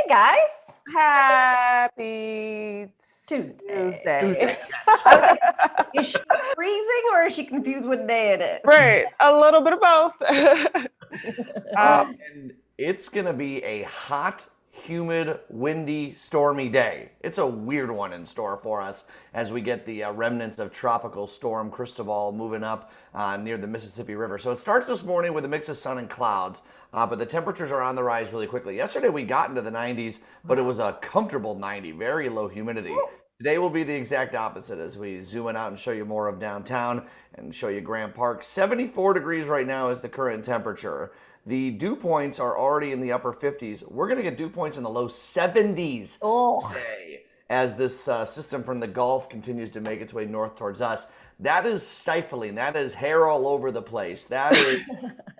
guys. Happy Tuesday. Tuesday. Yes. Is she freezing or is she confused what day it is? Right. A little bit of both. And it's going to be a hot, humid, windy, stormy day. It's a weird one in store for us as we get the remnants of Tropical Storm Cristobal moving up near the Mississippi River. So it starts this morning with a mix of sun and clouds, but the temperatures are on the rise really quickly. Yesterday we got into the 90s, but it was a comfortable 90, very low humidity. Today will be the exact opposite as we zoom in out and show you more of downtown and show you Grant Park. 74 degrees right now is the current temperature. The dew points are already in the upper 50s. We're going to get dew points in the low 70s today as this system from the Gulf continues to make its way north towards us. That is stifling. That is hair all over the place. That is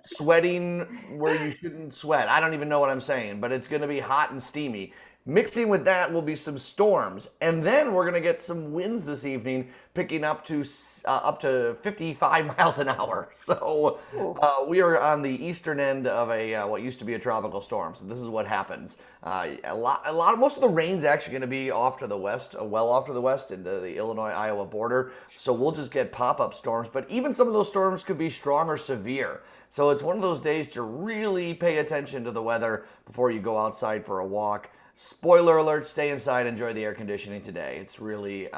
sweating where you shouldn't sweat. I don't even know what I'm saying, but it's going to be hot and steamy. Mixing with that will be some storms, and then we're going to get some winds this evening, picking up to 55 miles an hour. So we are on the eastern end of a what used to be a tropical storm. So this is what happens. Most of the rain's actually going to be off to the west, well off to the west into the Illinois-Iowa border. So we'll just get pop-up storms, but even some of those storms could be strong or severe. So it's one of those days to really pay attention to the weather before you go outside for a walk. Spoiler alert, stay inside, enjoy the air conditioning today. It's really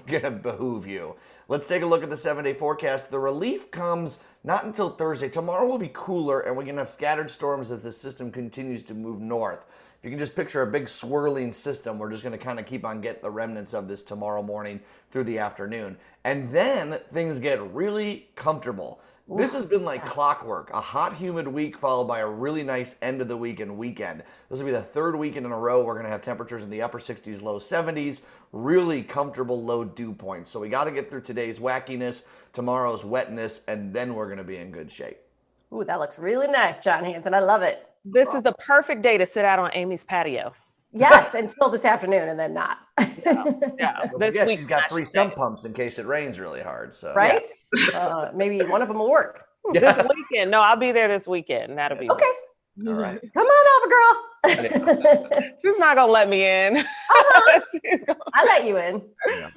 going to behoove you. Let's take a look at the 7-day forecast. The relief comes not until Thursday. Tomorrow will be cooler, and we're going to have scattered storms as the system continues to move north. If you can just picture a big swirling system, we're just going to kind of keep on getting the remnants of this tomorrow morning through the afternoon. And then things get really comfortable. This has been like clockwork, a hot, humid week followed by a really nice end of the week and weekend. This will be the third weekend in a row we're going to have temperatures in the upper 60s, low 70s, really comfortable low dew points. So we got to get through today's wackiness, tomorrow's wetness, and then we're going to be in good shape. Ooh, that looks really nice, John Hanson. I love it. This is the perfect day to sit out on Amy's patio. Yes, until this afternoon and then not. Yeah. She's got 3 sump pumps in case it rains really hard. So right? Yeah. Maybe one of them will work. This weekend. No, I'll be there this weekend. That'll be okay. All right. Come on over, girl. She's not gonna let me in. I let you in. Yeah.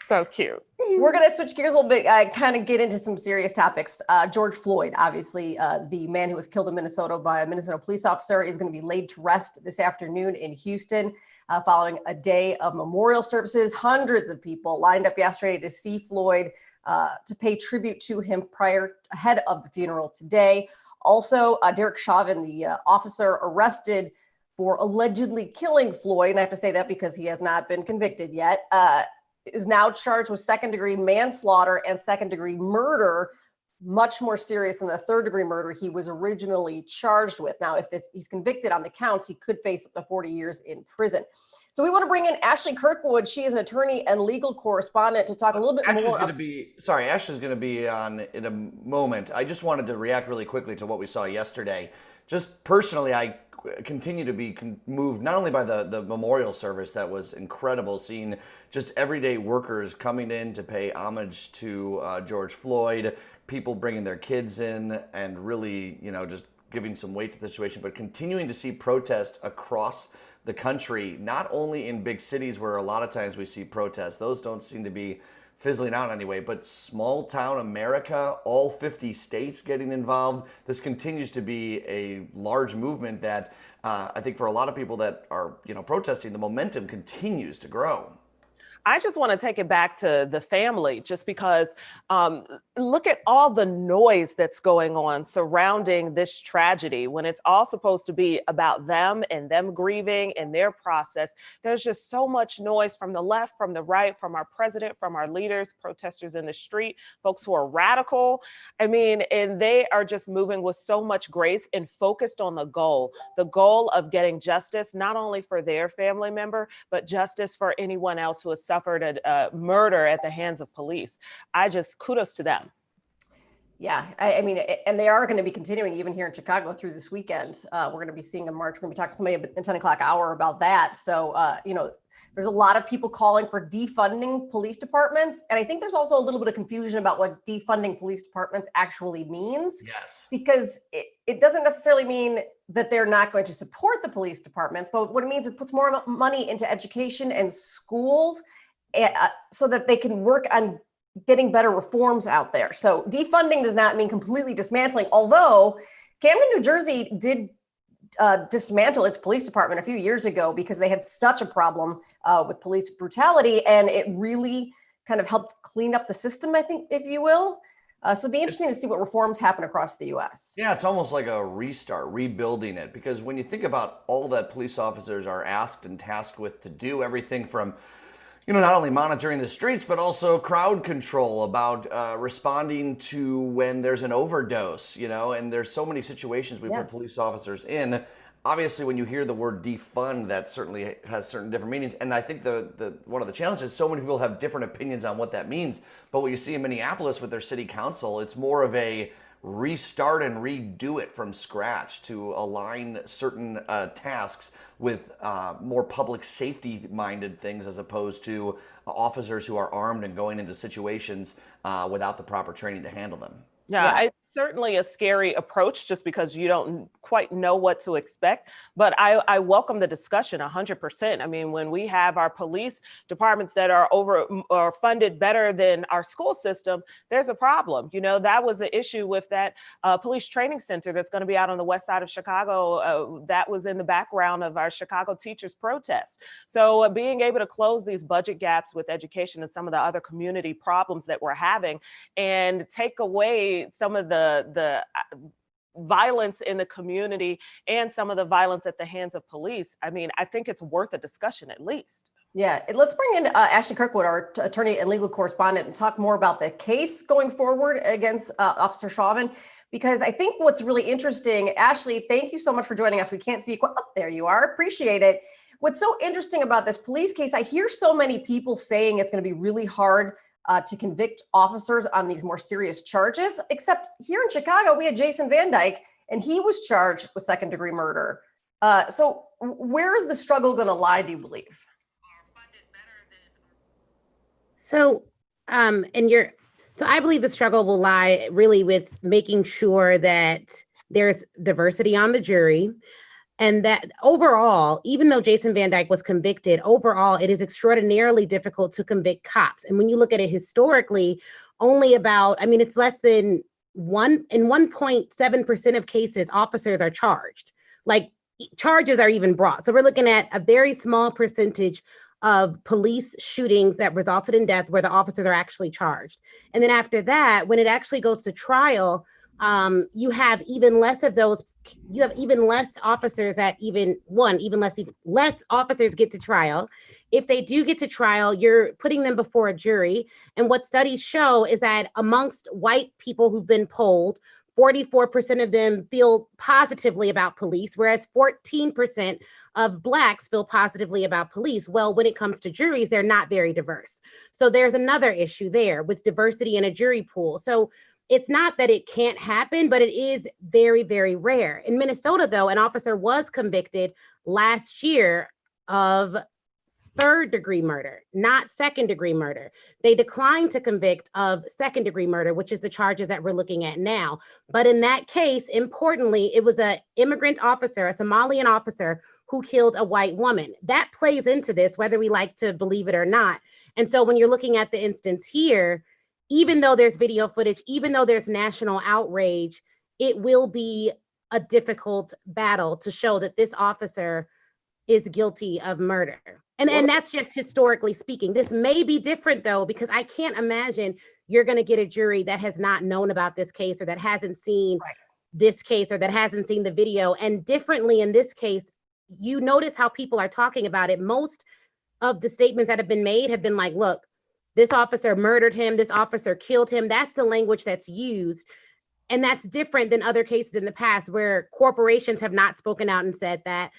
So cute. We're going to switch gears a little bit, kind of get into some serious topics. George Floyd, obviously, the man who was killed in Minnesota by a Minnesota police officer, is going to be laid to rest this afternoon in Houston following a day of memorial services. Hundreds of people lined up yesterday to see Floyd, to pay tribute to him ahead of the funeral today. Also, Derek Chauvin, the officer arrested for allegedly killing Floyd, and I have to say that because he has not been convicted yet, is now charged with second-degree manslaughter and second-degree murder, much more serious than the third-degree murder he was originally charged with. Now, if he's convicted on the counts, he could face up to 40 years in prison. So we want to bring in Ashley Kirkwood. She is an attorney and legal correspondent to talk a little bit more. Ashley's going to be on in a moment. I just wanted to react really quickly to what we saw yesterday. Just personally, I continue to be moved not only by the memorial service that was incredible, seeing just everyday workers coming in to pay homage to George Floyd, people bringing their kids in and really, just giving some weight to the situation, but continuing to see protests across the country, not only in big cities where a lot of times we see protests, those don't seem to be fizzling out anyway, but small town America, all 50 states getting involved. This continues to be a large movement that I think for a lot of people that are, protesting, the momentum continues to grow. I just want to take it back to the family, just because look at all the noise that's going on surrounding this tragedy when it's all supposed to be about them and them grieving and their process. There's just so much noise from the left, from the right, from our president, from our leaders, protesters in the street, folks who are radical. I mean, and they are just moving with so much grace and focused on the goal of getting justice, not only for their family member, but justice for anyone else who has suffered a murder at the hands of police. Kudos to them. Yeah, I mean, and they are going to be continuing even here in Chicago through this weekend. We're going to be seeing a march. We're going to be talking to somebody at the 10 o'clock hour about that. So, There's a lot of people calling for defunding police departments. And I think there's also a little bit of confusion about what defunding police departments actually means. Yes. Because it doesn't necessarily mean that they're not going to support the police departments, but what it means is it puts more money into education and schools so that they can work on getting better reforms out there. So defunding does not mean completely dismantling, although Camden, New Jersey did dismantle its police department a few years ago because they had such a problem with police brutality, and it really kind of helped clean up the system, I think, if you will. So it'd be interesting to see what reforms happen across the U.S. Yeah, it's almost like a restart, rebuilding it, because when you think about all that police officers are asked and tasked with to do, everything from, not only monitoring the streets, but also crowd control, about responding to when there's an overdose, and there's so many situations we put police officers in. Obviously, when you hear the word defund, that certainly has certain different meanings. And I think the one of the challenges, so many people have different opinions on what that means. But what you see in Minneapolis with their city council, it's more of a restart and redo it from scratch to align certain tasks with more public safety minded things, as opposed to officers who are armed and going into situations without the proper training to handle them. Yeah, it's certainly a scary approach just because you don't quite know what to expect. But I welcome the discussion 100%. I mean, when we have our police departments that are funded better than our school system, there's a problem. That was the issue with that police training center that's going to be out on the west side of Chicago. That was in the background of our Chicago teachers' protest. So being able to close these budget gaps with education and some of the other community problems that we're having, and take away some of the violence in the community and some of the violence at the hands of police, I mean, I think it's worth a discussion at least. Yeah, let's bring in Ashley Kirkwood, our attorney and legal correspondent, and talk more about the case going forward against Officer Chauvin, because I think what's really interesting, Ashley, thank you so much for joining us. We can't see you quite, there you are, appreciate it. What's so interesting about this police case, I hear so many people saying it's going to be really hard to convict officers on these more serious charges, except here in Chicago, we had Jason Van Dyke, and he was charged with second-degree murder. So where is the struggle going to lie, do you believe? So, I believe the struggle will lie really with making sure that there's diversity on the jury. And that overall, even though Jason Van Dyke was convicted, overall, it is extraordinarily difficult to convict cops. And when you look at it historically, only it's less than 1.7% of cases, officers are charged. Like, charges are even brought. So we're looking at a very small percentage of police shootings that resulted in death where the officers are actually charged. And then after that, when it actually goes to trial, you have even less of those. You have even less officers less officers get to trial. If they do get to trial, you're putting them before a jury. And what studies show is that amongst white people who've been polled, 44% of them feel positively about police, whereas 14% of Blacks feel positively about police. Well, when it comes to juries, they're not very diverse. So there's another issue there with diversity in a jury pool. So it's not that it can't happen, but it is very, very rare. In Minnesota, though, an officer was convicted last year of third-degree murder, not second-degree murder. They declined to convict of second-degree murder, which is the charges that we're looking at now. But in that case, importantly, it was an immigrant officer, a Somalian officer, who killed a white woman. That plays into this, whether we like to believe it or not. And so when you're looking at the instance here, even though there's video footage, even though there's national outrage, it will be a difficult battle to show that this officer is guilty of murder. And that's just historically speaking. This may be different, though, because I can't imagine you're going to get a jury that has not known about this case or that hasn't seen this case or that hasn't seen the video. And differently in this case, you notice how people are talking about it. Most of the statements that have been made have been like, look, this officer murdered him, this officer killed him. That's the language that's used. And that's different than other cases in the past where corporations have not spoken out and said that.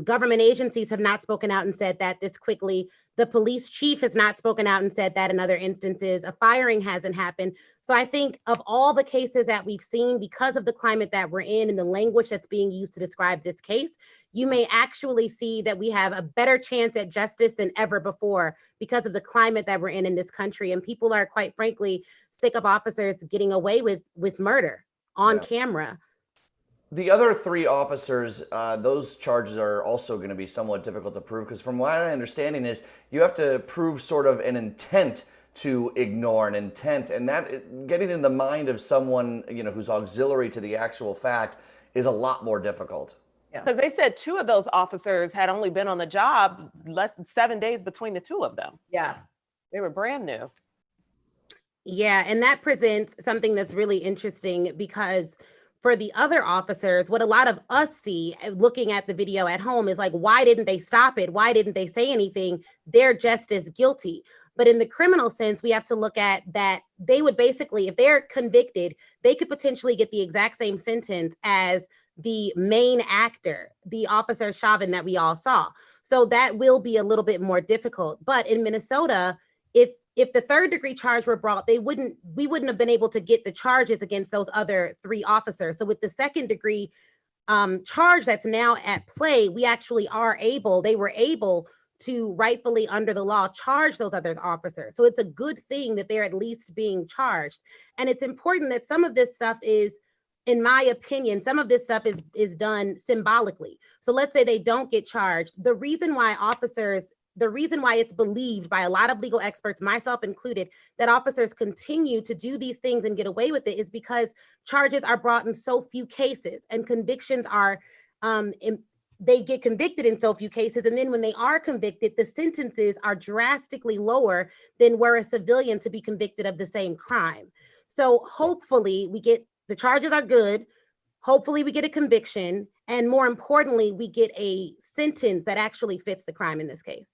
Government agencies have not spoken out and said that this quickly. The police chief has not spoken out and said that in other instances. A firing hasn't happened. So I think of all the cases that we've seen, because of the climate that we're in and the language that's being used to describe this case, you may actually see that we have a better chance at justice than ever before because of the climate that we're in this country. And people are, quite frankly, sick of officers getting away with murder on camera. The other three officers, those charges are also going to be somewhat difficult to prove, because from my understanding is you have to prove sort of an intent to ignore, an intent, and that getting in the mind of someone, you know, who's auxiliary to the actual fact is a lot more difficult. Because they said two of those officers had only been on the job less than 7 days between the two of them. Yeah. They were brand new. Yeah, and that presents something that's really interesting, because for the other officers, what a lot of us see looking at the video at home is like, why didn't they stop it? Why didn't they say anything? They're just as guilty. But in the criminal sense, we have to look at that they would basically, if they're convicted, they could potentially get the exact same sentence as the main actor, the officer Chauvin that we all saw. So that will be a little bit more difficult. But in Minnesota, if the third degree charge were brought, we wouldn't have been able to get the charges against those other three officers. So with the second degree charge that's now at play, they were able to rightfully under the law charge those other officers. So it's a good thing that they're at least being charged. And it's important that some of this stuff is, in my opinion, some of this stuff is done symbolically. So let's say they don't get charged. The reason why it's believed by a lot of legal experts, myself included, that officers continue to do these things and get away with it is because charges are brought in so few cases, and convictions are, they get convicted in so few cases. And then when they are convicted, the sentences are drastically lower than were a civilian to be convicted of the same crime. So hopefully the charges are good. Hopefully we get a conviction. And more importantly, we get a sentence that actually fits the crime in this case.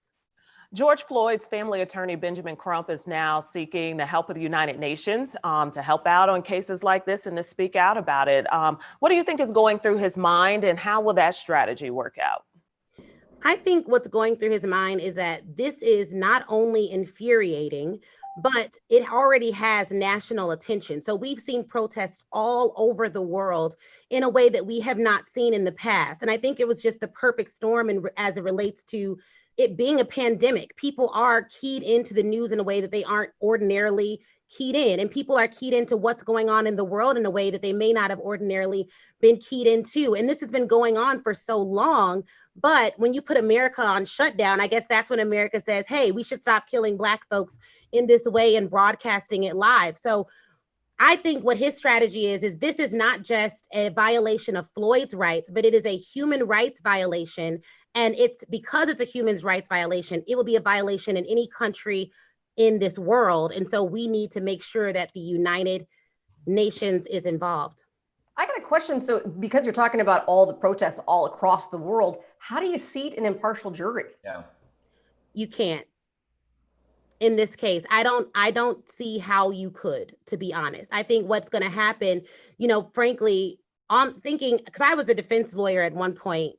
George Floyd's family attorney, Benjamin Crump, is now seeking the help of the United Nations to help out on cases like this and to speak out about it. What do you think is going through his mind, and how will that strategy work out? I think what's going through his mind is that this is not only infuriating, but it already has national attention. So we've seen protests all over the world in a way that we have not seen in the past. And I think it was just the perfect storm as it relates to it being a pandemic. People are keyed into the news in a way that they aren't ordinarily keyed in, and people are keyed into what's going on in the world in a way that they may not have ordinarily been keyed into. And this has been going on for so long, but when you put America on shutdown, I guess that's when America says, hey, we should stop killing Black folks in this way and broadcasting it live. So I think what his strategy is this is not just a violation of Floyd's rights, but it is a human rights violation. And it's because it's a human rights violation, it will be a violation in any country in this world. And so we need to make sure that the United Nations is involved. I got a question. So because you're talking about all the protests all across the world, how do you seat an impartial jury? Yeah. You can't. In this case, I don't see how you could, to be honest. I think what's going to happen, frankly, I'm thinking, because I was a defense lawyer at one point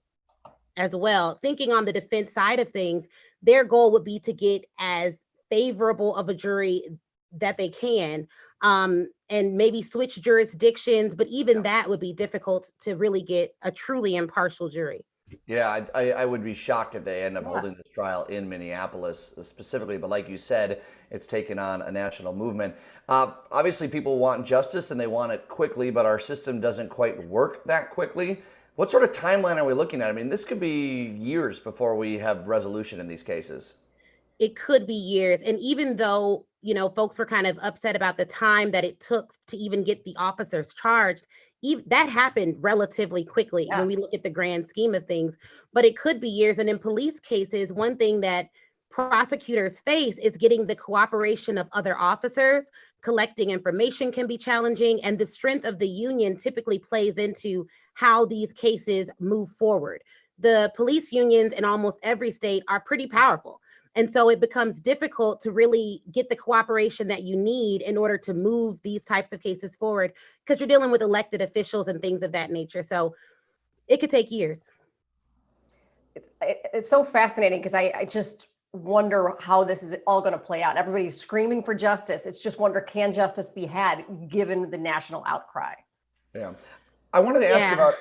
as well, thinking on the defense side of things, their goal would be to get as favorable of a jury that they can, and maybe switch jurisdictions, but even that would be difficult to really get a truly impartial jury. Yeah, I would be shocked if they end up holding this trial in Minneapolis specifically. But like you said, it's taken on a national movement. Obviously, people want justice and they want it quickly, but our system doesn't quite work that quickly. What sort of timeline are we looking at? I mean, this could be years before we have resolution in these cases. It could be years. And even though, folks were kind of upset about the time that it took to even get the officers charged, that happened relatively quickly when we look at the grand scheme of things, but it could be years. And in police cases, one thing that prosecutors face is getting the cooperation of other officers. Collecting information can be challenging, and the strength of the union typically plays into how these cases move forward. The police unions in almost every state are pretty powerful. And so it becomes difficult to really get the cooperation that you need in order to move these types of cases forward, because you're dealing with elected officials and things of that nature. So it could take years. It's so fascinating, because I just wonder how this is all going to play out. Everybody's screaming for justice. It's just wonder, can justice be had given the national outcry? Yeah. I wanted to ask about,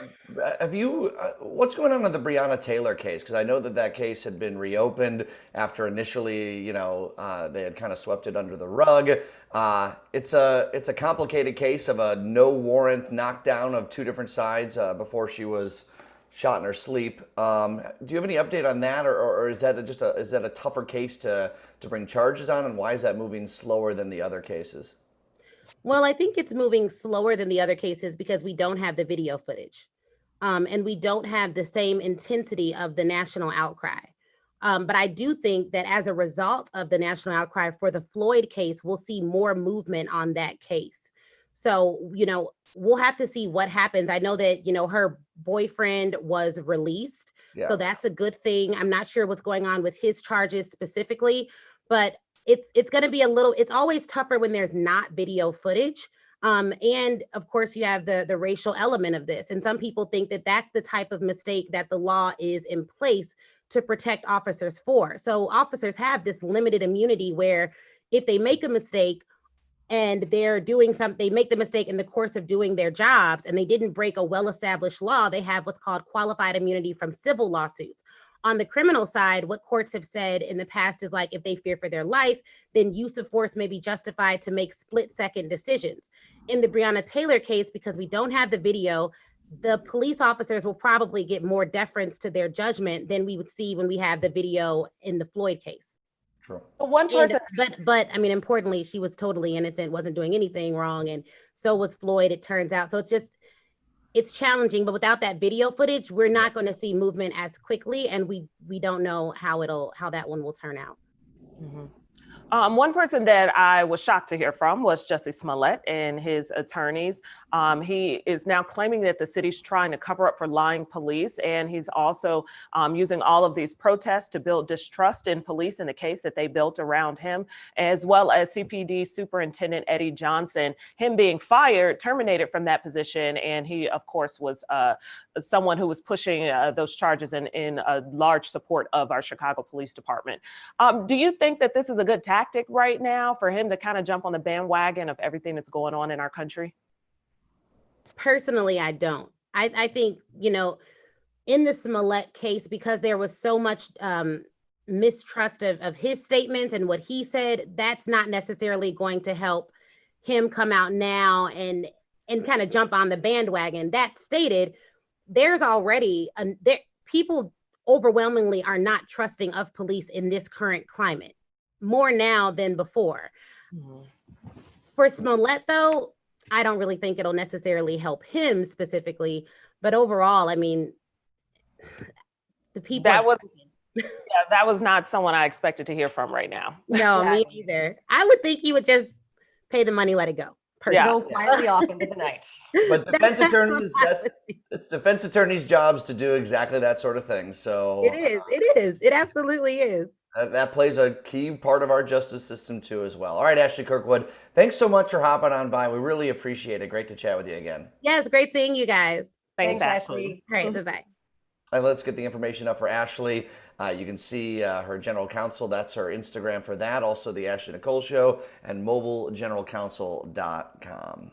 what's going on with the Brianna Taylor case? Because I know that case had been reopened after initially, they had kind of swept it under the rug. It's a complicated case of a no warrant knockdown of two different sides before she was shot in her sleep. Do you have any update on that, or is that is that a tougher case to bring charges on, and why is that moving slower than the other cases? Well, I think it's moving slower than the other cases because we don't have the video footage, and we don't have the same intensity of the national outcry. But I do think that as a result of the national outcry for the Floyd case, we'll see more movement on that case. So, we'll have to see what happens. I know that, her boyfriend was released. Yeah. So that's a good thing. I'm not sure what's going on with his charges specifically, but it's going to be it's always tougher when there's not video footage. And of course you have the racial element of this. And some people think that that's the type of mistake that the law is in place to protect officers for. So officers have this limited immunity where if they make a mistake and they're doing something, they make the mistake in the course of doing their jobs and they didn't break a well-established law, they have what's called qualified immunity from civil lawsuits. On the criminal side, what courts have said in the past is like, if they fear for their life, then use of force may be justified to make split-second decisions. In the Brianna Taylor case, because we don't have the video, the police officers will probably get more deference to their judgment than we would see when we have the video in the Floyd case. True. One person, but I mean, importantly, she was totally innocent, wasn't doing anything wrong, and so was Floyd, it turns out. So it's challenging, but without that video footage, we're not going to see movement as quickly, and we don't know how that one will turn out. Mm-hmm. One person that I was shocked to hear from was Jesse Smollett and his attorneys. He is now claiming that the city's trying to cover up for lying police, and he's also using all of these protests to build distrust in police in the case that they built around him, as well as CPD Superintendent Eddie Johnson, him being fired, terminated from that position. And he, of course, was someone who was pushing those charges in a large support of our Chicago Police Department. Do you think that this is a good tactic right now for him to kind of jump on the bandwagon of everything that's going on in our country? Personally, I don't. I think, in the Smollett case, because there was so much mistrust of his statements and what he said, that's not necessarily going to help him come out now and kind of jump on the bandwagon. That stated, there's already people overwhelmingly are not trusting of police in this current climate, more now than before. Mm-hmm. For Smollett, though, I don't really think it'll necessarily help him specifically, but overall, I mean, the people that was not someone I expected to hear from right now. No, me neither. I would think he would just pay the money, let it go. Go quietly off into the night. But defense attorneys, it's defense attorneys' jobs to do exactly that sort of thing. So it absolutely is. That plays a key part of our justice system too as well. All right, Ashley Kirkwood, thanks so much for hopping on by. We really appreciate it. Great to chat with you again. Yes, great seeing you guys. Thanks Ashley. All right, bye-bye. And let's get the information up for Ashley. You can see her general counsel. That's her Instagram for that. Also the Ashley Nicole Show and mobilegeneralcounsel.com.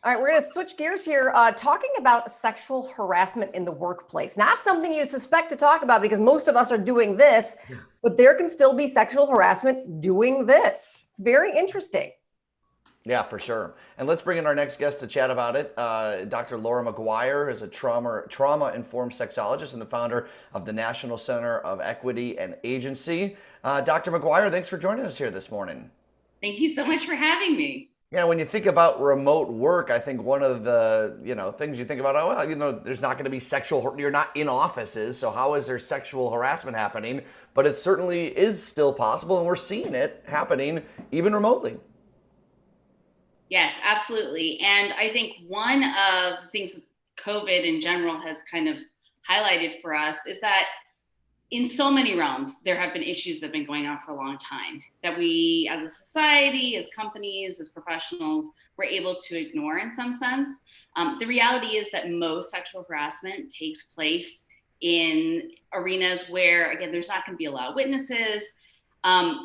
All right, we're going to switch gears here, talking about sexual harassment in the workplace. Not something you suspect to talk about because most of us are doing this, but there can still be sexual harassment doing this. It's very interesting. Yeah, for sure. And let's bring in our next guest to chat about it. Dr. Laura McGuire is a trauma-informed sexologist and the founder of the National Center of Equity and Agency. Dr. McGuire, thanks for joining us here this morning. Thank you so much for having me. Yeah, when you think about remote work, I think one of the things you think about, there's not going to be you're not in offices, so how is there sexual harassment happening? But it certainly is still possible, and we're seeing it happening even remotely. Yes, absolutely. And I think one of the things COVID in general has kind of highlighted for us is that in so many realms, there have been issues that have been going on for a long time that we as a society, as companies, as professionals, were able to ignore in some sense. The reality is that most sexual harassment takes place in arenas where, again, there's not going to be a lot of witnesses.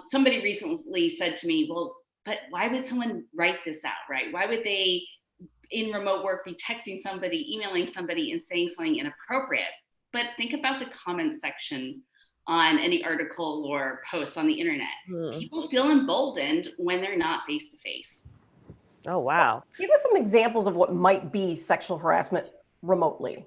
Somebody recently said to me, well, but why would someone write this out, right? Why would they in remote work be texting somebody, emailing somebody and saying something inappropriate? But think about the comment section on any article or post on the internet. People feel emboldened when they're not face to face. Oh, wow. Give us some examples of what might be sexual harassment remotely.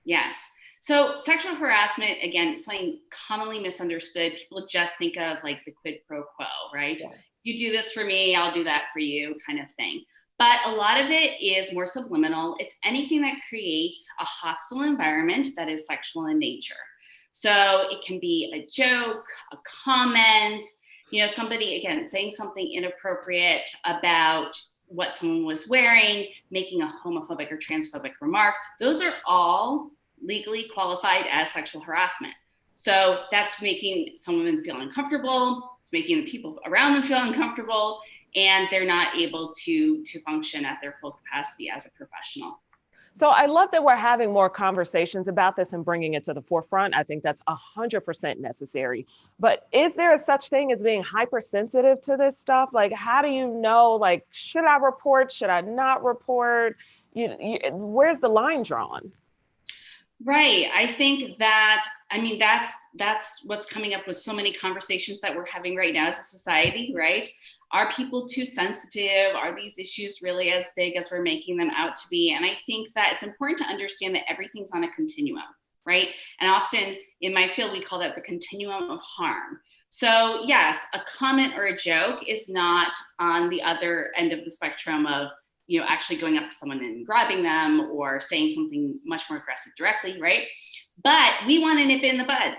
Yes. So sexual harassment, again, something commonly misunderstood. People just think of like the quid pro quo, right? Yeah. You do this for me, I'll do that for you kind of thing. But a lot of it is more subliminal. It's anything that creates a hostile environment that is sexual in nature. So it can be a joke, a comment, somebody, again, saying something inappropriate about what someone was wearing, making a homophobic or transphobic remark. Those are all legally qualified as sexual harassment. So that's making someone feel uncomfortable. It's making the people around them feel uncomfortable, and they're not able to function at their full capacity as a professional. So I love that we're having more conversations about this and bringing it to the forefront. I think that's 100% necessary. But is there a such thing as being hypersensitive to this stuff? Like, how do you know, like, should I report? Should I not report? Where's the line drawn? Right. I think that's what's coming up with so many conversations that we're having right now as a society, right? Are people too sensitive? Are these issues really as big as we're making them out to be? And I think that it's important to understand that everything's on a continuum, right? And often in my field, we call that the continuum of harm. So yes, a comment or a joke is not on the other end of the spectrum of, actually going up to someone and grabbing them or saying something much more aggressive directly, right? But we want to nip it in the bud,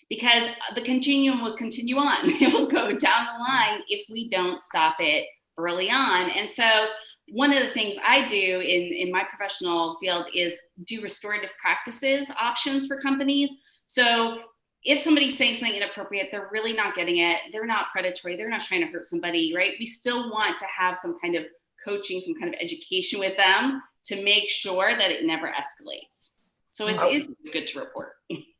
because the continuum will continue on. It will go down the line if we don't stop it early on. And so one of the things I do in my professional field is do restorative practices options for companies. So if somebody's saying something inappropriate, they're really not getting it, they're not predatory, they're not trying to hurt somebody, right? We still want to have some kind of coaching, some kind of education with them to make sure that it never escalates. So it is good to report.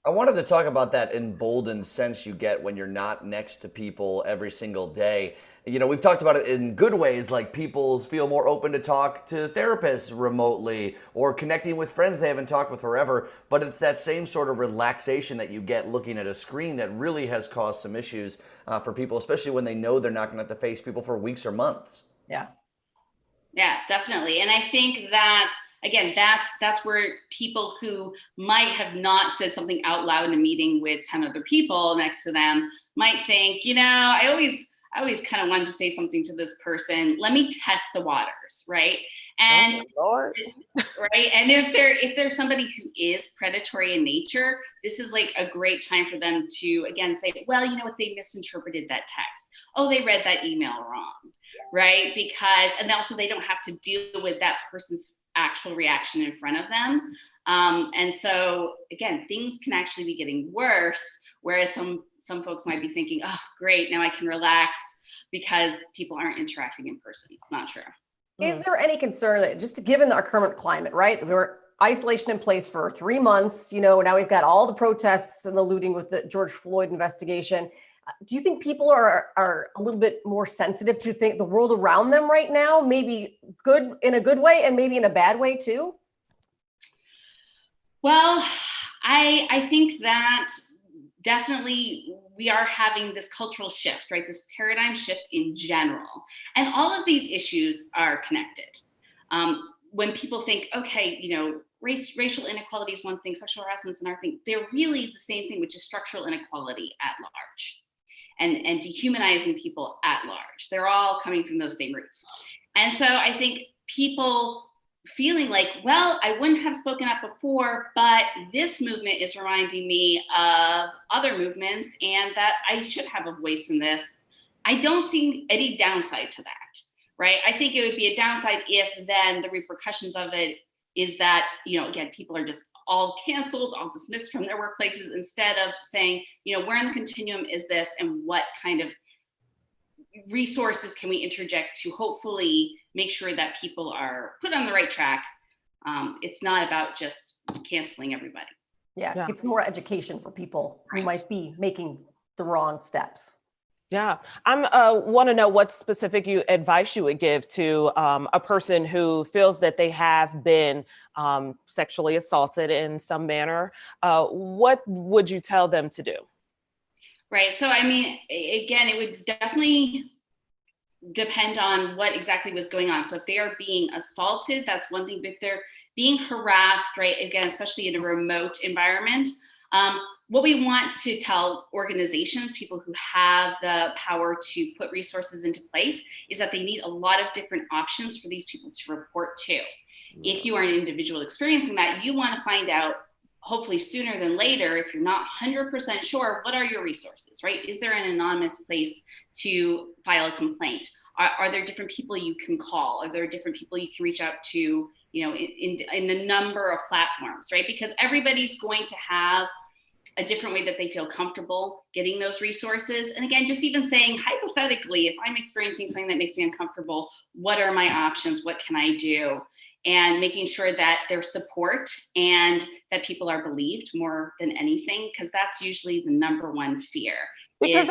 I wanted to talk about that emboldened sense you get when you're not next to people every single day. We've talked about it in good ways, like people feel more open to talk to therapists remotely or connecting with friends they haven't talked with forever. But it's that same sort of relaxation that you get looking at a screen that really has caused some issues for people, especially when they know they're not going to have to face people for weeks or months. Yeah. Yeah, definitely. And I think that, again, that's where people who might have not said something out loud in a meeting with 10 other people next to them might think, I always kind of wanted to say something to this person. Let me test the waters, right? And right. And if there's somebody who is predatory in nature, this is like a great time for them to, again, say, well, you know what, they misinterpreted that text. Oh, they read that email wrong. Right? And also they don't have to deal with that person's actual reaction in front of them. And so again, things can actually be getting worse, whereas some folks might be thinking, oh, great, now I can relax because people aren't interacting in person. It's not true. Is there any concern that just given our current climate, right? We were isolation in place for 3 months, now we've got all the protests and the looting with the George Floyd investigation. Do you think people are a little bit more sensitive to the world around them right now? Maybe good in a good way and maybe in a bad way too? Well, I think that definitely we are having this cultural shift, right? This paradigm shift in general. And all of these issues are connected. When people think, okay, racial inequality is one thing, sexual harassment is another thing, they're really the same thing, which is structural inequality at large. And dehumanizing people at large. They're all coming from those same roots. And so I think people feeling like, well, I wouldn't have spoken up before, but this movement is reminding me of other movements and that I should have a voice in this. I don't see any downside to that, right? I think it would be a downside if then the repercussions of it is that, again, people are just all canceled, all dismissed from their workplaces, instead of saying, where in the continuum is this and what kind of resources can we interject to hopefully make sure that people are put on the right track. It's not about just canceling everybody. Yeah, get some more education for people who might be making the wrong steps. Yeah, I'm want to know what specific advice you would give to a person who feels that they have been sexually assaulted in some manner. What would you tell them to do? Right. So, I mean, again, it would definitely depend on what exactly was going on. So if they are being assaulted, that's one thing, but if they're being harassed, right, again, especially in a remote environment, what we want to tell organizations, people who have the power to put resources into place, is that they need a lot of different options for these people to report to. If you are an individual experiencing that, you want to find out, hopefully sooner than later, if you're not 100% sure, what are your resources, right? Is there an anonymous place to file a complaint? Are there different people you can call? Are there different people you can reach out to, you know, in a number of platforms, right? Because everybody's going to have a different way that they feel comfortable getting those resources. And again, just even saying, hypothetically, if I'm experiencing something that makes me uncomfortable, what are my options? What can I do? And making sure that there's support and that people are believed more than anything, because that's usually the number one fear. Because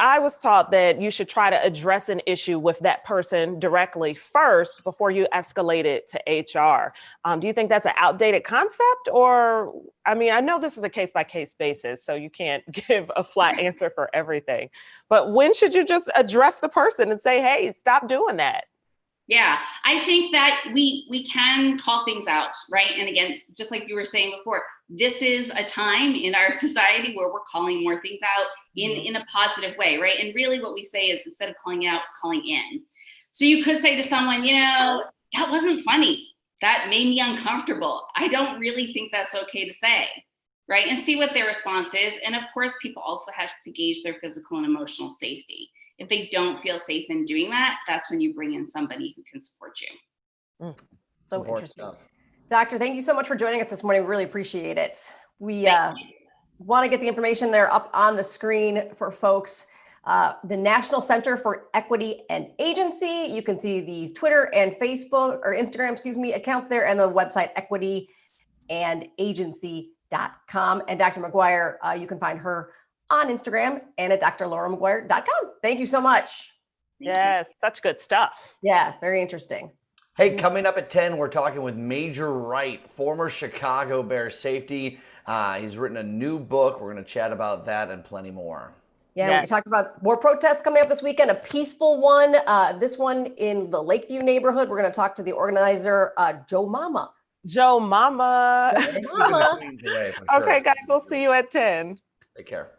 I was taught that you should try to address an issue with that person directly first before you escalate it to HR. Do you think that's an outdated concept? Or, I mean, I know this is a case-by-case basis, so you can't give a flat answer for everything. But when should you just address the person and say, hey, stop doing that? Yeah, I think that we can call things out, right? And again, just like you were saying before, this is a time in our society where we're calling more things out in a positive way, right? And really what we say is, instead of calling out, it's calling in. So you could say to someone, you know, that wasn't funny. That made me uncomfortable. I don't really think that's okay to say, right? And see what their response is. And of course, people also have to gauge their physical and emotional safety. If they don't feel safe in doing that, that's when you bring in somebody who can support you. So interesting. Doctor, thank you so much for joining us this morning. We really appreciate it. We want to get the information there up on the screen for folks. The National Center for Equity and Agency. You can see the Twitter and Facebook or Instagram, accounts there, and the website equityandagency.com. And Dr. McGuire, you can find her on Instagram and at drlauramaguire.com. Thank you so much. Yes, such good stuff. Yeah, it's very interesting. Hey, coming up at 10, we're talking with Major Wright, former Chicago Bears safety. He's written a new book. We're going to chat about that and plenty more. Yeah, we talked about more protests coming up this weekend, a peaceful one. This one in the Lakeview neighborhood. We're going to talk to the organizer, Joe Mama. Joe Mama. Joe Mama. Okay, guys, we'll see you at 10. Take care.